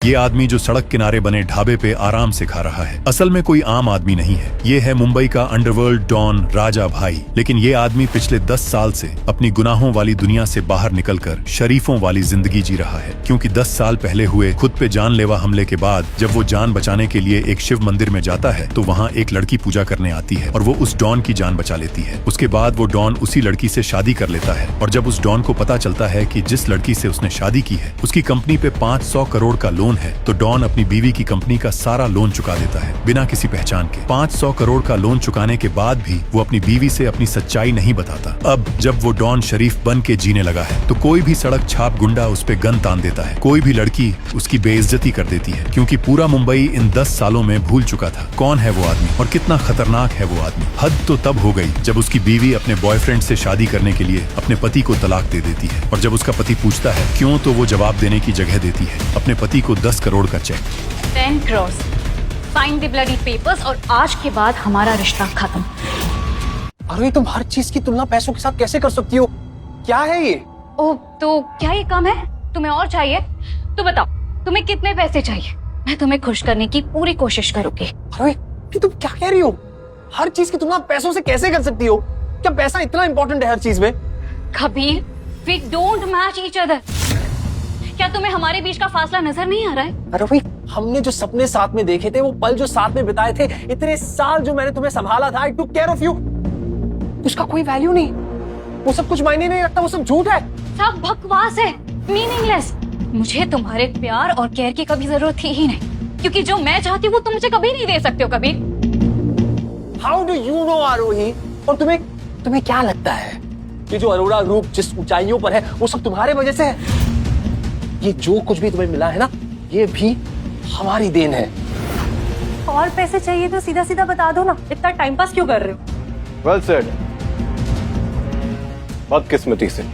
ये आदमी जो सड़क किनारे बने ढाबे पे आराम से खा रहा है, असल में कोई आम आदमी नहीं है। ये है मुंबई का अंडरवर्ल्ड डॉन राजा भाई। लेकिन ये आदमी पिछले 10 साल से अपनी गुनाहों वाली दुनिया से बाहर निकलकर शरीफों वाली जिंदगी जी रहा है। क्योंकि 10 साल पहले हुए खुद पे जानलेवा हमले के बाद जब वो जान बचाने के लिए एक शिव मंदिर में जाता है तो वहाँ एक लड़की पूजा करने आती है और वो उस डॉन की जान बचा लेती है। उसके बाद वो डॉन उसी लड़की से शादी कर लेता है और जब उस डॉन को पता चलता है कि जिस लड़की से उसने शादी की है उसकी कंपनी पे 500 करोड़ का लोन है तो डॉन अपनी बीवी की कंपनी का सारा लोन चुका देता है बिना किसी पहचान के। 500 करोड़ का लोन चुकाने के बाद भी वो अपनी बीवी से अपनी सच्चाई नहीं बताता। अब जब वो डॉन शरीफ बन के जीने लगा है तो कोई भी सड़क छाप गुंडा उस पे गन तान देता है, कोई भी लड़की उसकी बेइज्जती कर देती है, क्योंकि पूरा मुंबई इन 10 सालों में भूल चुका था कौन है वो आदमी और कितना खतरनाक है वो आदमी। हद तो तब हो गई जब उसकी बीवी अपने बॉयफ्रेंड से शादी करने के लिए अपने पति को तलाक दे देती है और जब उसका पति पूछता है क्यों तो वो जवाब देने की जगह देती है अपने पति को 10 करोड़ का check. 10 crores, sign the bloody papers और आज के बाद हमारा रिश्ता खत्म। अरे तुम हर चीज की तुलना पैसों के साथ कैसे कर सकती हो? क्या है ये? ओह तो क्या ये कम है? तुम्हें और चाहिए? तो बताओ तुम्हें कितने पैसे चाहिए? मैं तुम्हें खुश करने की पूरी कोशिश करूंगी। अरे तुम क्या कह रही हो? हर चीज की तुलना पैसों से कैसे कर सकती हो? क्या पैसा इतना इंपॉर्टेंट है हर चीज में? Kabir, we don't match each other। क्या तुम्हें हमारे बीच का फासला नजर नहीं आ रहा है? अरे भाई हमने जो सपने साथ में देखे थे, वो पल जो साथ में बिताए थे, इतने साल जो मैंने तुम्हें संभाला था, I took care of you, उसका कोई वैल्यू नहीं। वो सब कुछ मायने नहीं रखता, वो सब झूठ है। सब बकवास है, मीनिंगलेस। मुझे तुम्हारे प्यार और केयर की कभी जरूरत थी ही नहीं, क्योंकि जो मैं चाहती हूँ वो तुम मुझे कभी नहीं दे सकते हो Kabir. How do you know आरोही? और तुम्हें क्या लगता है ये जो अरोड़ा ग्रुप जिस ऊंचाइयों पर है वो सब तुम्हारे वजह से है? ये जो कुछ भी तुम्हें मिला है ना, ये भी हमारी देन है। और पैसे चाहिए तो सीधा सीधा बता दो ना, इतना टाइम पास क्यों कर रहे हो? Well said. बदकिस्मती से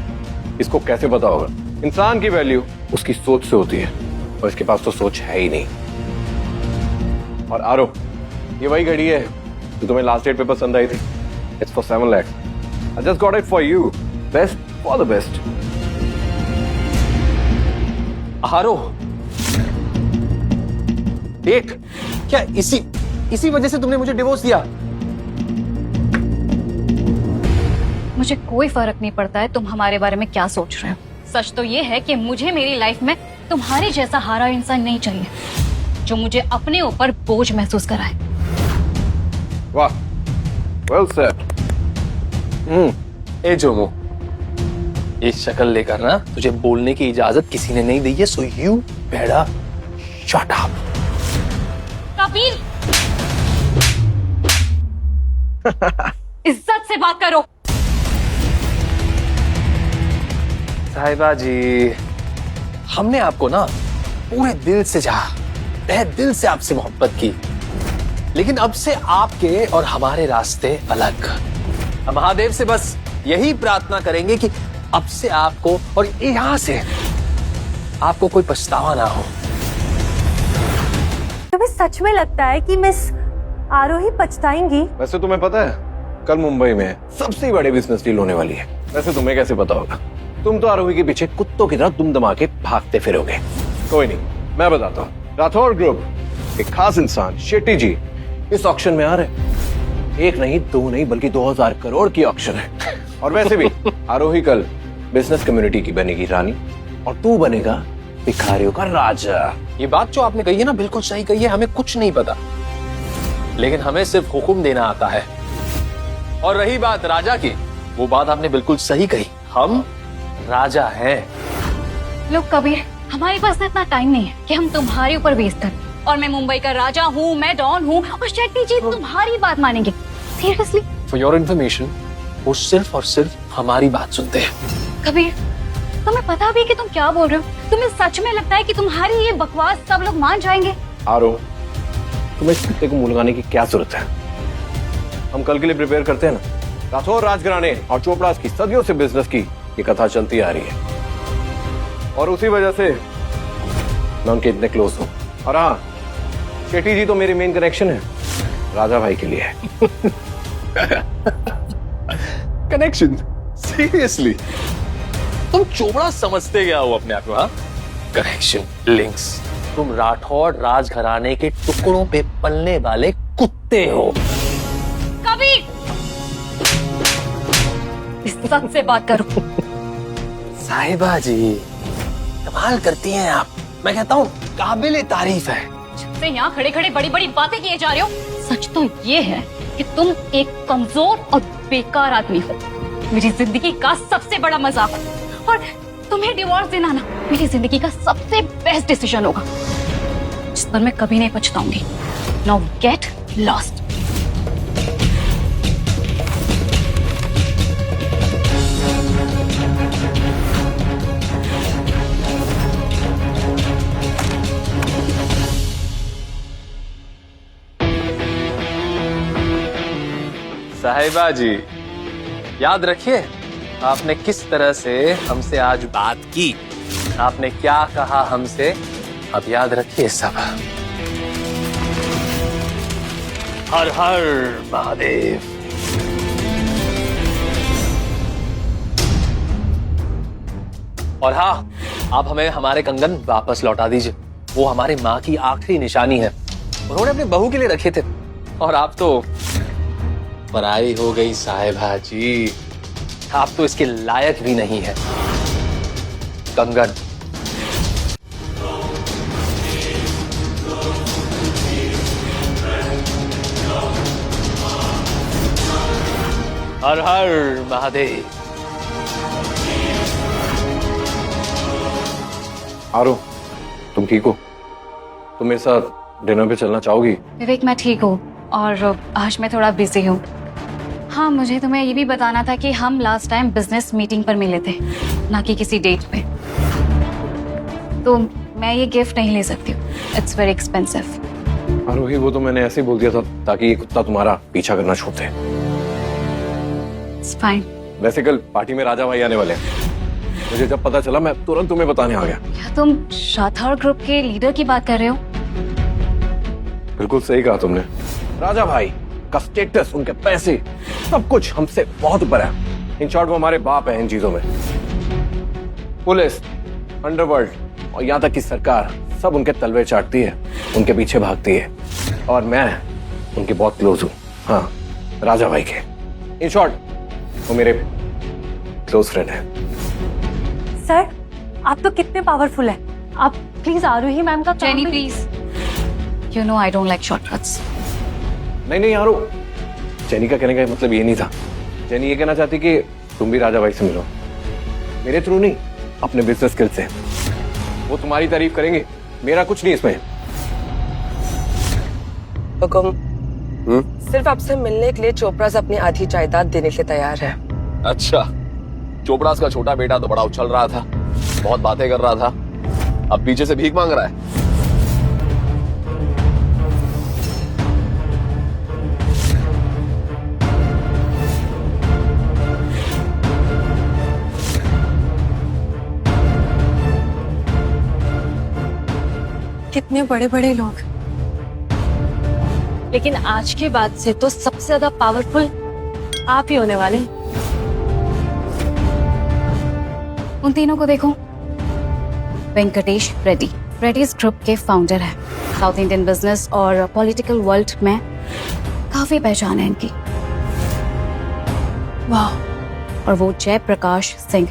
इसको कैसे पता होगा? इंसान की वैल्यू उसकी सोच से होती है और इसके पास तो सोच है ही नहीं। और आरो, ये वही घड़ी है जो तुम्हें लास्ट डेट पे पसंद आई थी। It's for 7 lakhs। I just got it for you. Best for the best. आरो, एक क्या इसी वजह से तुमने मुझे डिवोर्स दिया? मुझे कोई फर्क नहीं पड़ता है तुम हमारे बारे में क्या सोच रहे हो। सच तो ये है कि मुझे मेरी लाइफ में तुम्हारे जैसा हारा इंसान नहीं चाहिए जो मुझे अपने ऊपर बोझ महसूस कराए। वाह, वेल सेड। ए जोमो, ये शक्ल लेकर ना तुझे बोलने की इजाजत किसी ने नहीं दी है, सो यू बेड़ा शट अप। कबीर, इज्जत से बात करो। साहिबा जी, हमने आपको ना पूरे दिल से चाहा, तहे दिल से आपसे मोहब्बत की, लेकिन अब से आपके और हमारे रास्ते अलग। हम महादेव से बस यही प्रार्थना करेंगे कि अब से आपको और यहाँ से आपको कोई पछतावा ना हो। तुम्हें सच में लगता है कि मिस आरोही पछताएंगी? वैसे तुम्हें पता है कल मुंबई में सबसे बड़ी बिजनेस डील होने वाली है। वैसे तुम्हें कैसे पता होगा? तुम तो आरोही के पीछे कुत्तों की तरह दुमदमा के भागते फिरोगे। कोई नहीं, मैं बताता हूँ। राठौर ग्रुप एक खास इंसान शेट्टी जी इस ऑक्शन में आ रहे। एक नहीं, दो नहीं, बल्कि 2000 करोड़ की ऑक्शन है। और वैसे भी आरोही कल बिजनेस कम्युनिटी की बनेगी रानी और तू बनेगा भिखारियों का राजा। ये बात जो आपने कही है ना, बिल्कुल सही कही है। हमें कुछ नहीं पता, लेकिन हमें सिर्फ हुक्म देना आता है। और रही बात राजा की, वो बात आपने बिल्कुल सही कही, हम राजा हैं। लोग कबीर, हमारे पास ना इतना टाइम नहीं है कि हम तुम्हारे ऊपर बेइज्जत करें। और मैं मुंबई का राजा हूँ, मैं डॉन हूँ और शेट्टी जी तुम्हारी बात मानेंगे। सीरियसली? फॉर योर इन्फॉर्मेशन, वो सिर्फ और सिर्फ हमारी बात सुनते हैं। कबीर, तुम्हें पता भी है कि तुम क्या बोल रहे हो? तुम्हें सच में लगता है कि तुम्हारी ये बकवास सब लोग मान जाएंगे? आरो, तुम्हें इस कुत्ते को मुंह लगाने की क्या जरूरत है? हम कल के लिए प्रिपेयर करते हैं ना। राठौर राजघराने और चोपड़ा की सदियों से बिजनेस की ये कथा चलती आ रही है और उसी वजह से मैं उनके इतने क्लोज हूँ। और हाँ, शेट्टी जी तो मेरी मेन कनेक्शन है, राजा भाई के लिए है। कनेक्शन? सीरियसली? तुम चोपड़ा समझते क्या हो अपने आप को? हाँ, कनेक्शन, लिंक्स, तुम राठौड़ राजघराने के टुकड़ों पे पलने वाले कुत्ते हो। कबीर, इस सच से बात करो। साहिबा जी, कमाल करती हैं आप। मैं कहता हूँ काबिले तारीफ है। जब से यहाँ खड़े खड़े बड़ी बड़ी बातें किए जा रहे हो, सच तो ये है कि तुम एक कमजोर और बेकार आदमी हो। मेरी जिंदगी का सबसे बड़ा मजाक, और तुम्हें डिवोर्स दिलाना मेरी जिंदगी का सबसे बेस्ट डिसीजन होगा, जिस पर मैं कभी नहीं पछताऊंगी। Now get lost. साहिबा जी, याद रखिए आपने किस तरह से हमसे आज बात की, आपने क्या कहा हमसे, अब याद रखिए सब। हर हर महादेव। और हाँ, आप हमें हमारे कंगन वापस लौटा दीजिए। वो हमारी माँ की आखिरी निशानी है, उन्होंने अपनी बहू के लिए रखे थे, और आप तो पराई हो गई साहिबा जी। आप तो इसके लायक भी नहीं है। कंगन। हर हर महादेव। आरो, तुम ठीक हो? तुम मेरे साथ डिनर पे चलना चाहोगी? विवेक, मैं ठीक हूँ और आज मैं थोड़ा बिजी हूँ। हाँ, मुझे तुम्हें ये भी बताना था कि हम लास्ट टाइम बिजनेस मीटिंग पर मिले थे, ना कि किसी डेट पे। तो मैं ये गिफ्ट नहीं ले सकती हूँ, इट्स वेरी एक्सपेंसिव। आरोही, वो तो मैंने ऐसे ही बोल दिया था ताकि ये कुत्ता तुम्हारा पीछा करना छोड़ दे। It's fine. वैसे कल पार्टी में राजा भाई आने वाले हैं। मुझे जब पता चला मैं तुरंत तुम्हें बताने आ गया। क्या तुम राठौड़ ग्रुप के लीडर की बात कर रहे हो? बिल्कुल सही कहा तुमने। राजा भाई का स्टेटस, उनके पैसे, सब कुछ हमसे बहुत ऊपर है। इन शॉर्ट वो हमारे बाप है इन चीजों में। पुलिस, अंडरवर्ल्ड और यहाँ तक कि सरकार सब उनके तलवे चाटती है, उनके पीछे भागती है, और मैं उनके बहुत क्लोज हूँ। हाँ, राजा भाई के। इन शॉर्ट वो मेरे क्लोज फ्रेंड है। सर, आप तो कितने पावरफुल हैं। आप प्लीज आरोही मैम का काम जेनी भी- please, you know I don't like shortcuts. नहीं यारो, जेनी का कहने का मतलब ये नहीं था। जेनी ये कहना चाहती कि तुम भी राजा भाई से मिलो, मेरे थ्रू नहीं, अपने बिजनेस स्किल से। वो तुम्हारी तारीफ करेंगे, मेरा कुछ नहीं इसमें। हुकुम, सिर्फ आपसे मिलने के लिए चोपड़ा अपनी आधी जायदाद देने के लिए तैयार है। अच्छा, चोपड़ास का छोटा बेटा तो बड़ा उछल रहा था, बहुत बातें कर रहा था, अब पीछे से भीख मांग रहा है। कितने बड़े बड़े लोग, लेकिन आज के बाद से तो सबसे ज्यादा पावरफुल आप ही होने वाले। उन तीनों को देखो। वेंकटेश रेड्डी, रेड्डीज ग्रुप के फाउंडर हैं। साउथ इंडियन बिजनेस और पॉलिटिकल वर्ल्ड में काफी पहचान है इनकी। वाह। और वो जयप्रकाश सिंह,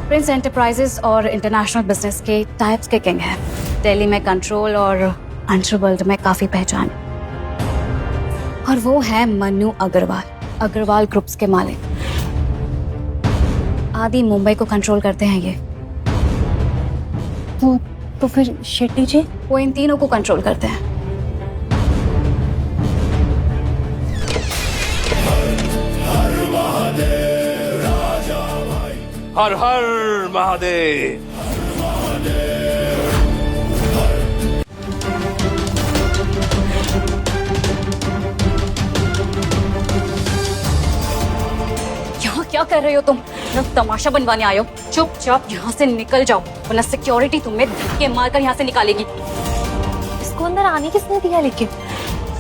प्रिंस एंटरप्राइजेस और इंटरनेशनल बिजनेस के टाइप्स के किंग हैं। दिल्ली में कंट्रोल और अंडरवर्ल्ड में काफी पहचान। और वो है मन्नू अग्रवाल, अग्रवाल ग्रुप्स के मालिक। आदि मुंबई को कंट्रोल करते हैं ये। वो तो फिर शेट्टी जी? वो इन तीनों को कंट्रोल करते हैं। हर हर महादेव। यहाँ क्या कर रहे हो तुम? ना तमाशा बनवाने आए हो? चुपचाप यहाँ से निकल जाओ, वरना सिक्योरिटी तुम्हें धक्के मारकर यहाँ से निकालेगी। इसको अंदर आने किसने दिया लेकिन?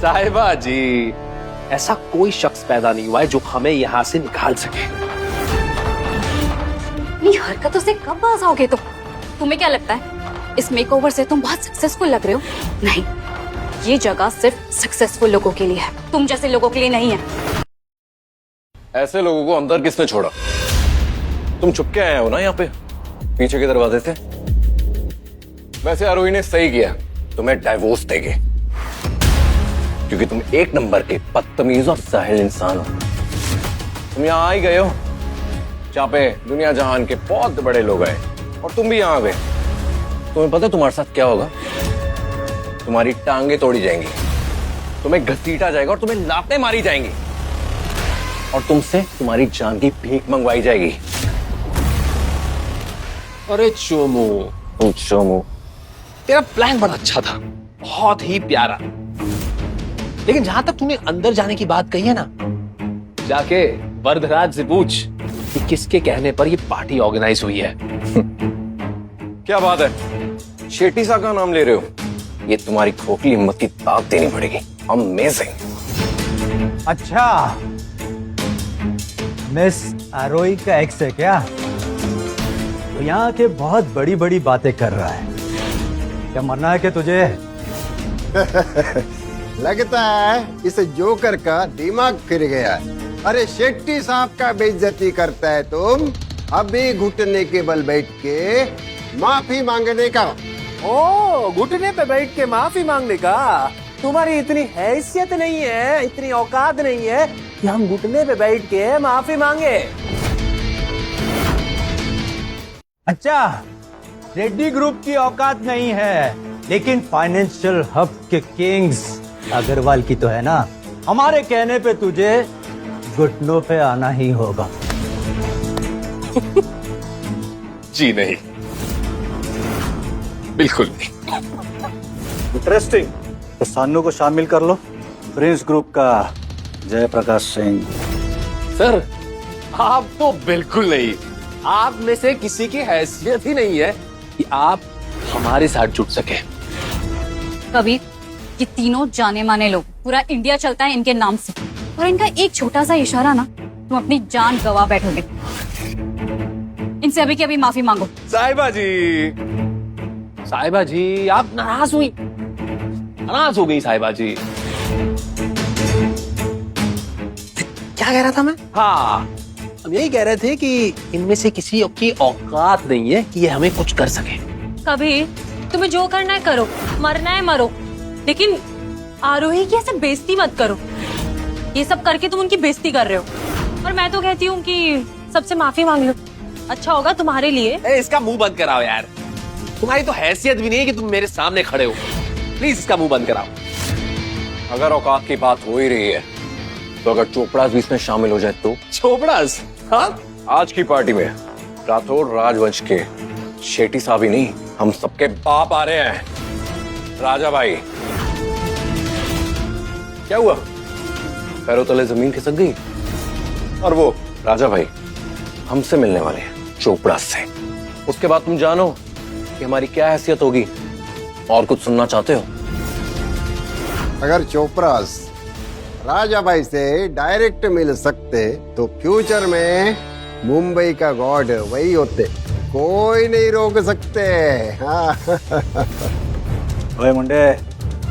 साहिबा जी, ऐसा कोई शख्स पैदा नहीं हुआ है जो हमें यहाँ से निकाल सके। अपनी हरकतों से कब बाज आओगे तुम? तुम्हें क्या लगता है इस मेकओवर से तुम बहुत सक्सेसफुल लग रहे हो। नहीं, ये जगह सिर्फ सक्सेसफुल लोगों के लिए है, तुम जैसे लोगों के लिए नहीं है। ऐसे लोगों को अंदर किसने छोड़ा? तुम छुप के आए हो ना यहाँ पे, पीछे के दरवाजे से। वैसे आरोही ने सही किया, तुम्हें डाइवोर्स देंगे, क्योंकि तुम एक नंबर के बदतमीज और जाहिल इंसान हो। तुम यहाँ आ ही गए हो जहाँ पे दुनिया जहान के बहुत बड़े लोग आए, और तुम भी यहाँ आ गए। तुम्हें पता है तुम्हारे साथ क्या होगा? तुम्हारी टांगे तोड़ी जाएंगी, तुम्हें घसीटा जाएगा और तुम्हें लातें मारी जाएंगी, और तुमसे तुम्हारी जान की भीख मंगवाई जाएगी। अरे चोमू, चोमू, तेरा प्लान बड़ा अच्छा था, बहुत ही प्यारा। लेकिन जहां तक तूने अंदर जाने की बात कही है ना, जाके वरदराज से पूछ कि किसके कहने पर ये पार्टी ऑर्गेनाइज हुई है। क्या बात है? शेट्टी साहब का नाम ले रहे हो? ये तुम्हारी खोखली हिम्मत की दाग देनी पड़ेगी। अमेजिंग। अच्छा, मिस आरोही का एक्स है क्या? तो यहाँ के बहुत बड़ी बड़ी बातें कर रहा है। क्या मरना है कि तुझे? लगता है इस जोकर का दिमाग फिर गया है। अरे शेट्टी साहब का बेइज्जती करता है तुम, अभी घुटने के बल बैठ के माफी मांगने का। ओ, घुटने पे बैठ के माफी मांगने का? तुम्हारी इतनी हैसियत नहीं है, इतनी औकात नहीं है कि हम घुटने पे बैठ के माफी मांगे। अच्छा, रेड्डी ग्रुप की औकात नहीं है, लेकिन फाइनेंशियल हब के किंग्स अग्रवाल की तो है ना। हमारे कहने पे तुझे घुटनों पे आना ही होगा। जी नहीं, बिल्कुल नहीं। इंटरेस्टिंग। तो सानू को शामिल कर लो, प्रिंस ग्रुप का जयप्रकाश सिंह। सर, आप तो बिल्कुल नहीं, आप में से किसी की हैसियत ही नहीं है कि आप हमारे साथ जुड़ सके। कबीर, ये तीनों जाने माने लोग, पूरा इंडिया चलता है इनके नाम से, और इनका एक छोटा सा इशारा ना, तुम अपनी जान गवा बैठोगे। इनसे अभी के अभी माफी मांगो। साहिबा जी, साहिबा जी, आप नाराज हुई, नाराज हो गई साहिबा जी। क्या कह रहा था मैं? हाँ, हम यही कह रहे थे कि इनमें से किसी की औकात नहीं है कि ये हमें कुछ कर सके। कबीर, तुम्हें जो करना है करो, मरना है मरो, लेकिन आरोही की ऐसे बेइज्जती मत करो। ये सब करके तुम उनकी बेइज्जती कर रहे हो, और मैं तो कहती हूँ कि सबसे माफी मांग लो, अच्छा होगा तुम्हारे लिए। इसका मुंह बंद कराओ यार, तुम्हारी तो हैसियत भी नहीं है कि तुम मेरे सामने खड़े हो। प्लीज इसका मुंह बंद कराओ। अगर औकात की बात हो ही रही है, तो अगर चोपड़ास भी इसमें शामिल हो जाए तो? चोपड़ास? हाँ, आज की पार्टी में राठौड़ राजवंश के शेट्टी साहब ही नहीं, हम सबके बाप आ रहे हैं। राजा भाई, क्या हुआ? पैरों तले जमीन खिसक गई? और वो राजा भाई हमसे मिलने वाले हैं, चोपड़ास से। उसके बाद तुम जानो कि हमारी क्या हैसियत होगी। और कुछ सुनना चाहते हो? अगर चोपड़ास राजा भाई से डायरेक्ट मिल सकते तो फ्यूचर में मुंबई का गॉड वही होते, कोई नहीं रोक सकते। हाँ। ओए मुंडे,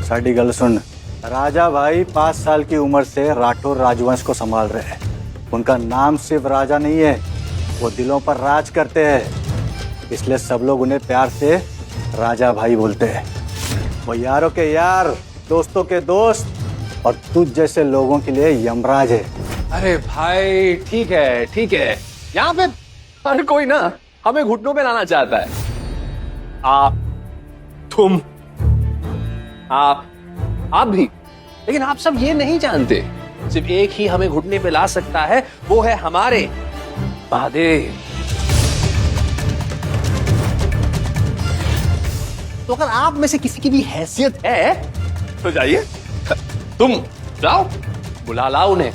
साडी गल सुन। राजा भाई 5 साल की उम्र से राठौर राजवंश को संभाल रहे हैं। उनका नाम सिर्फ राजा नहीं है, वो दिलों पर राज करते हैं, इसलिए सब लोग उन्हें प्यार से राजा भाई बोलते हैं। वो यारों के यार, दोस्तों के दोस्त, और तुझ जैसे लोगों के लिए यमराज है। अरे भाई, ठीक है ठीक है, यहाँ पे हर कोई ना हमें घुटनों पे लाना चाहता है। आप, तुम, आप भी, लेकिन आप सब ये नहीं जानते, सिर्फ एक ही हमें घुटने पे ला सकता है, वो है हमारे वादे। तो अगर आप में से किसी की भी हैसियत है तो जाइए, तुम जाओ, बुला लाओ उन्हें।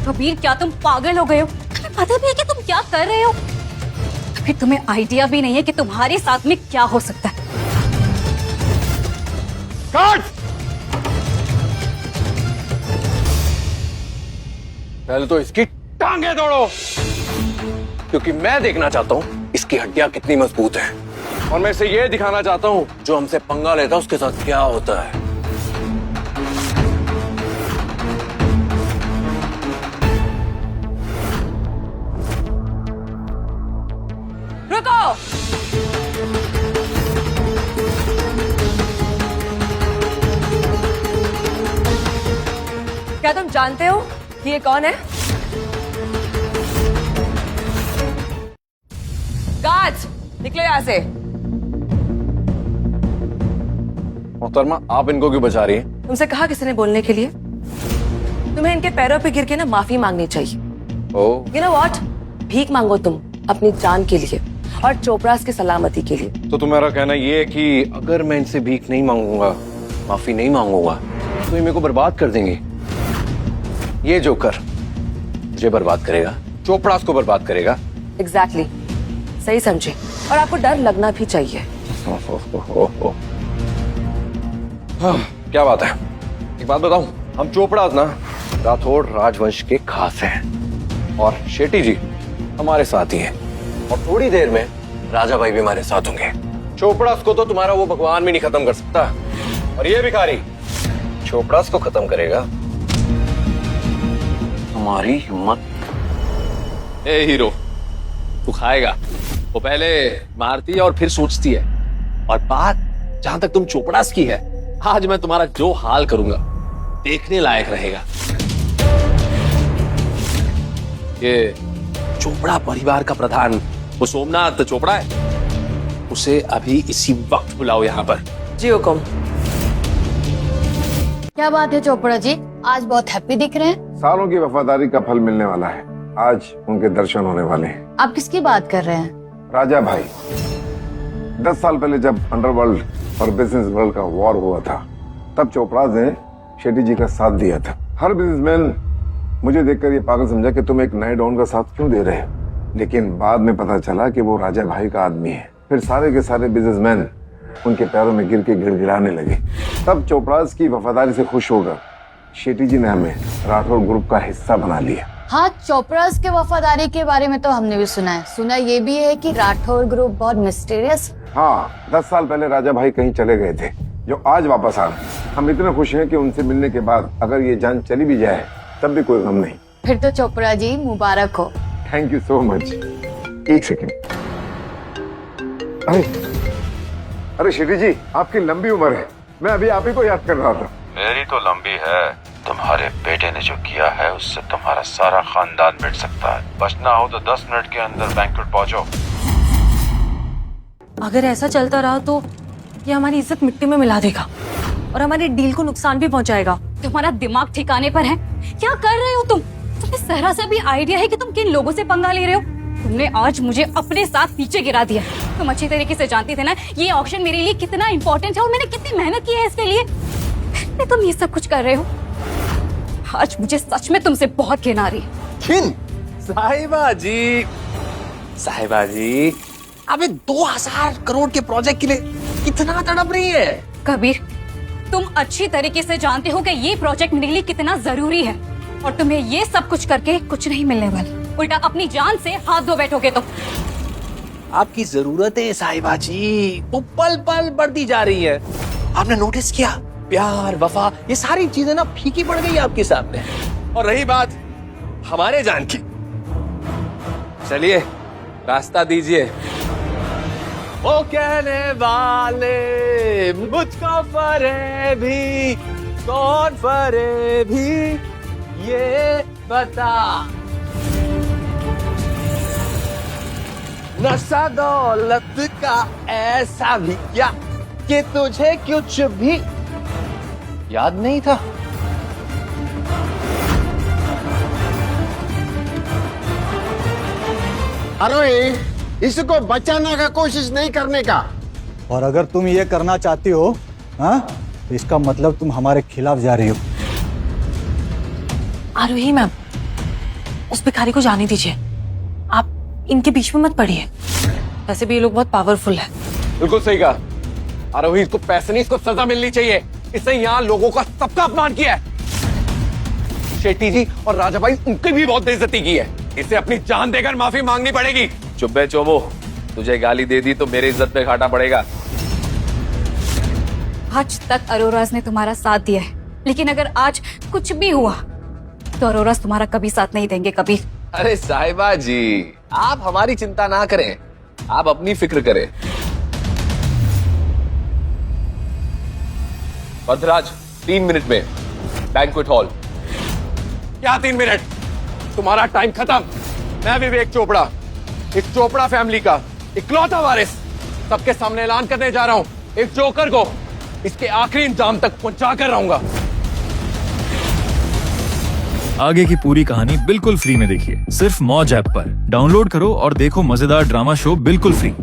कबीर, क्या तुम पागल हो गए हो? तुम्हें पता भी है कि तुम क्या कर रहे हो? फिर तुम्हें आइडिया भी नहीं है कि तुम्हारे साथ में क्या हो सकता है। काट! पहले तो इसकी टांगे तोड़ो, क्योंकि मैं देखना चाहता हूं इसकी हड्डियां कितनी मजबूत हैं। और मैं इसे ये दिखाना चाहता हूँ जो हमसे पंगा लेता है उसके साथ क्या होता है। रुको। क्या तुम जानते हो कि ये कौन है? गार्ड्स, निकलो यहाँ से। मोहतरमा, आप इनको क्यों बचा रही हैं? तुमसे कहा किसी ने बोलने के लिए? तुम्हें इनके पैरों पे गिर के ना माफी मांगनी चाहिए। ओह, यू नो व्हाट? भीख मांगो तुम अपनी जान के लिए और चोपड़ास की सलामती के लिए। तो तुम्हारा कहना ये है कि अगर मैं इनसे भीख नहीं मांगूंगा, माफी नहीं मांगूंगा, तो ये मेरे को बर्बाद कर देंगे। ये जोकर मुझे बर्बाद करेगा, चोपड़ास को बर्बाद करेगा। एग्जैक्टली, सही समझे। और आपको डर लगना भी चाहिए। हाँ, क्या बात है। एक बात बताऊं, हम चोपड़ास ना राठौड़ राजवंश के खास हैं और शेट्टी जी हमारे साथ ही हैं और थोड़ी देर में राजा भाई भी हमारे साथ होंगे। चोपड़ास को तो तुम्हारा वो भगवान भी नहीं खत्म कर सकता और ये भिखारी चोपड़ास को खत्म करेगा। हमारी हिम्मत। ए हीरो, तू खाएगा। वो पहले मारती है और फिर सोचती है। और बात जहां तक तुम चोपड़ास की है, आज मैं तुम्हारा जो हाल करूंगा देखने लायक रहेगा। ये चोपड़ा परिवार का प्रधान वो सोमनाथ चोपड़ा है, उसे अभी इसी वक्त बुलाओ यहाँ पर। जी हुकुम। क्या बात है चोपड़ा जी, आज बहुत हैप्पी दिख रहे हैं। सालों की वफादारी का फल मिलने वाला है। आज उनके दर्शन होने वाले हैं। आप किसकी बात कर रहे हैं? राजा भाई, 10 साल पहले जब अंडरवर्ल्ड और बिजनेस वर्ल्ड का वॉर हुआ था, तब चोपड़ास ने शेट्टी जी का साथ दिया था। हर बिजनेसमैन मुझे देखकर ये पागल समझा कि तुम एक नए डॉन का साथ क्यों दे रहे हो, लेकिन बाद में पता चला कि वो राजा भाई का आदमी है। फिर सारे के सारे बिजनेसमैन उनके पैरों में गिर के गिड़गिड़ाने लगे। तब चोपड़ास की वफादारी से खुश होकर शेट्टी जी ने हमें राठौड़ ग्रुप का हिस्सा बना लिया। हाँ, चोपड़ास के वफादारी के बारे में तो हमने भी सुना है। सुना ये भी है कि राठौड़ ग्रुप बहुत मिस्टीरियस। हाँ, 10 साल पहले राजा भाई कहीं चले गए थे, जो आज वापस आ रहे। हम इतने खुश हैं कि उनसे मिलने के बाद अगर ये जान चली भी जाए तब भी कोई गम नहीं। फिर तो चोपड़ा जी मुबारक हो। Thank you so much. एक सेकेंड। अरे शेट्टी जी, आपकी लंबी उम्र है। मैं अभी आप ही को याद कर रहा था। मेरी तो लंबी है। तुम्हारे बेटे ने जो किया है उससे तुम्हारा सारा खानदान मिट सकता है। बचना हो तो 10 मिनट के अंदर बैंक्वेट पहुंचो। अगर ऐसा चलता रहा तो ये हमारी इज्जत मिट्टी में मिला देगा और हमारे डील को नुकसान भी पहुंचाएगा। तुम्हारा दिमाग ठिकाने पर है? क्या कर रहे हो तुम? तुम्हें जरा सा भी आइडिया है कि तुम किन लोगों से पंगा ले रहे हो? तुमने आज मुझे अपने साथ पीछे गिरा दिया। तुम अच्छी तरीके से जानती थे ना ये ऑक्शन मेरे लिए कितना इम्पोर्टेंट है और मैंने कितनी मेहनत की है इसके लिए। फिर तुम ये सब कुछ कर रहे हो। आज मुझे सच में तुमसे बहुत घिन आ रही है। घिन? साहिबा जी, साहिबा जी, अबे 2000 करोड़ के प्रोजेक्ट के लिए कितना तड़प रही है? कबीर, तुम अच्छी तरीके से जानते हो कि ये प्रोजेक्ट मेरे लिए कितना जरूरी है और तुम्हें ये सब कुछ करके कुछ नहीं मिलने वाला। उल्टा अपनी जान से हाथ धो बैठोगे तुम। आपकी जरूरतें साहिबा जी वो पल पल बढ़ती जा रही है। आपने नोटिस किया? प्यार, वफा, ये सारी चीजें ना फीकी पड़ गई आपके सामने। और रही बात हमारे जान की, चलिए रास्ता दीजिए। वो कहने वाले मुझको फरे भी, कौन फरे भी, ये बता। नशा दौलत का ऐसा भी क्या कि तुझे कुछ भी याद नहीं था? अरे इसको बचाने का कोशिश नहीं करने का। और अगर तुम ये करना चाहती हो, हाँ, तो इसका मतलब तुम हमारे खिलाफ जा रही हो। आरोही मैम, उस भिखारी को जाने दीजिए। आप इनके बीच में मत पड़िए। वैसे भी ये लोग बहुत पावरफुल है। बिल्कुल सही कहा आरोही, इसको पैसे नहीं, इसको सजा मिलनी चाहिए। इसने यहाँ लोगों का सबका अपमान किया है। शेट्टी जी और राजा भाई उनकी भी बहुत बेइज्जती की है। इसे अपनी जान देकर माफी मांगनी पड़ेगी। चुप बे चोबो, तुझे गाली दे दी तो मेरी इज्जत पे घाटा पड़ेगा। आज तक अरोराज ने तुम्हारा साथ दिया है, लेकिन अगर आज कुछ भी हुआ तो अरोराज तुम्हारा कभी साथ नहीं देंगे, कभी। अरे साहिबा जी, आप हमारी चिंता ना करें, आप अपनी फिक्र करें। बद्राज 3 मिनट में बैंक्वेट हॉल। क्या 3 मिनट? तुम्हारा टाइम खत्म। मैं विवेक चोपड़ा, इस चोपड़ा फैमिली का इकलौता वारिस, सबके सामने ऐलान करने जा रहा हूं, इस जोकर को इसके आखिरी इंतजाम तक पहुंचा कर रहूंगा। आगे की पूरी कहानी बिल्कुल फ्री में देखिए, सिर्फ मौज ऐप पर। डाउनलोड करो और देखो मजेदार ड्रामा शो बिल्कुल फ्री।